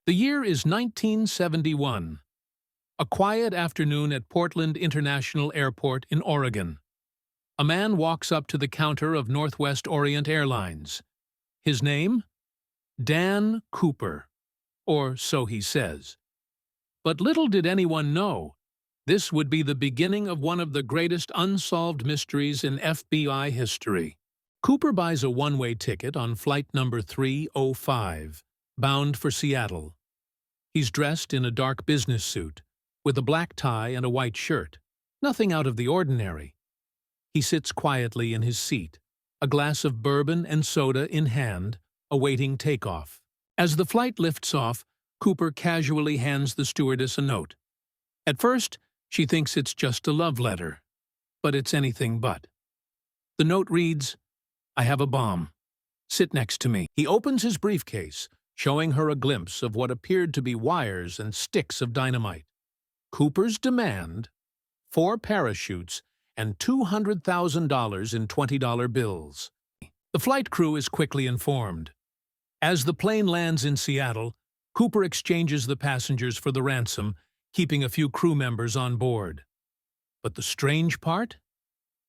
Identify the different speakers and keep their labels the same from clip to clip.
Speaker 1: The year is 1971. A quiet afternoon at Portland International Airport in Oregon. A man walks up to the counter of Northwest Orient Airlines. His name? Dan Cooper, or so he says. But little did anyone know, this would be the beginning of one of the greatest unsolved mysteries in FBI history. Cooper buys a one-way ticket on flight number 305, bound for Seattle. He's dressed in a dark business suit, with a black tie and a white shirt. Nothing out of the ordinary. He sits quietly in his seat, a glass of bourbon and soda in hand, awaiting takeoff. As the flight lifts off, Cooper casually hands the stewardess a note. At first, she thinks it's just a love letter, but it's anything but. The note reads, "I have a bomb. Sit next to me." He opens his briefcase, showing her a glimpse of what appeared to be wires and sticks of dynamite. Cooper's demand: 4 parachutes and $200,000 in $20 bills. The flight crew is quickly informed. As the plane lands in Seattle, Cooper exchanges the passengers for the ransom, keeping a few crew members on board. But the strange part?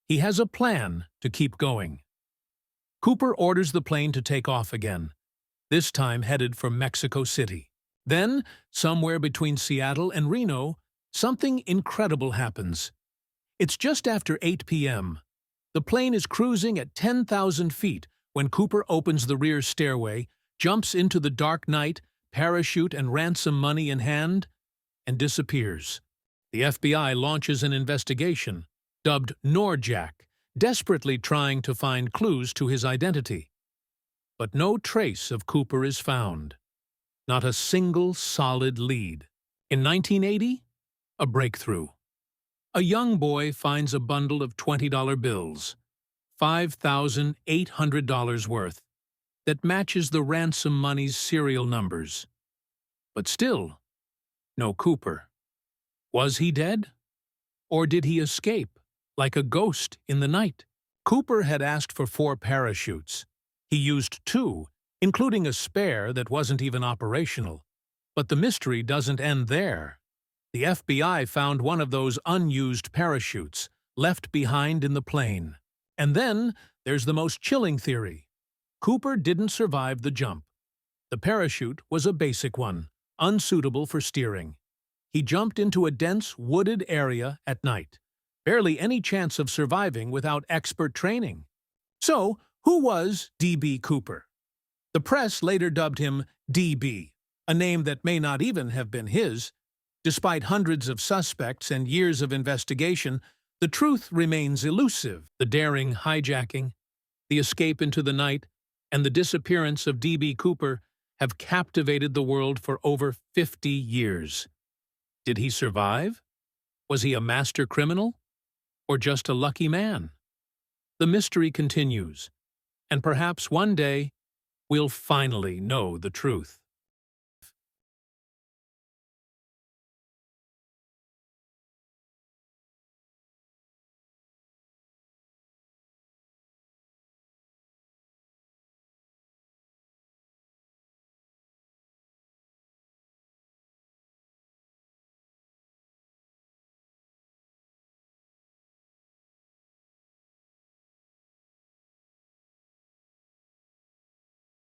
Speaker 1: He has a plan to keep going. Cooper orders the plane to take off again, this time headed for Mexico City. Then, somewhere between Seattle and Reno, something incredible happens. It's just after 8 p.m. The plane is cruising at 10,000 feet when Cooper opens the rear stairway, jumps into the dark night, parachute and ransom money in hand, and disappears. The FBI launches an investigation, dubbed Norjack, desperately trying to find clues to his identity. But no trace of Cooper is found. Not a single solid lead. In 1980, a breakthrough. A young boy finds a bundle of $20 bills, $5,800 worth, that matches the ransom money's serial numbers. But still, no Cooper. Was he dead? Or did he escape, like a ghost in the night? Cooper had asked for 4 parachutes. He used 2, including a spare that wasn't even operational. But the mystery doesn't end there. The FBI found one of those unused parachutes, left behind in the plane. And then there's the most chilling theory. Cooper didn't survive the jump. The parachute was a basic one, unsuitable for steering. He jumped into a dense, wooded area at night. Barely any chance of surviving without expert training. So, who was D.B. Cooper? The press later dubbed him D.B., a name that may not even have been his. Despite hundreds of suspects and years of investigation, the truth remains elusive. The daring hijacking, the escape into the night, and the disappearance of D.B. Cooper have captivated the world for over 50 years. Did he survive? Was he a master criminal? Or just a lucky man? The mystery continues, and perhaps one day we'll finally know the truth.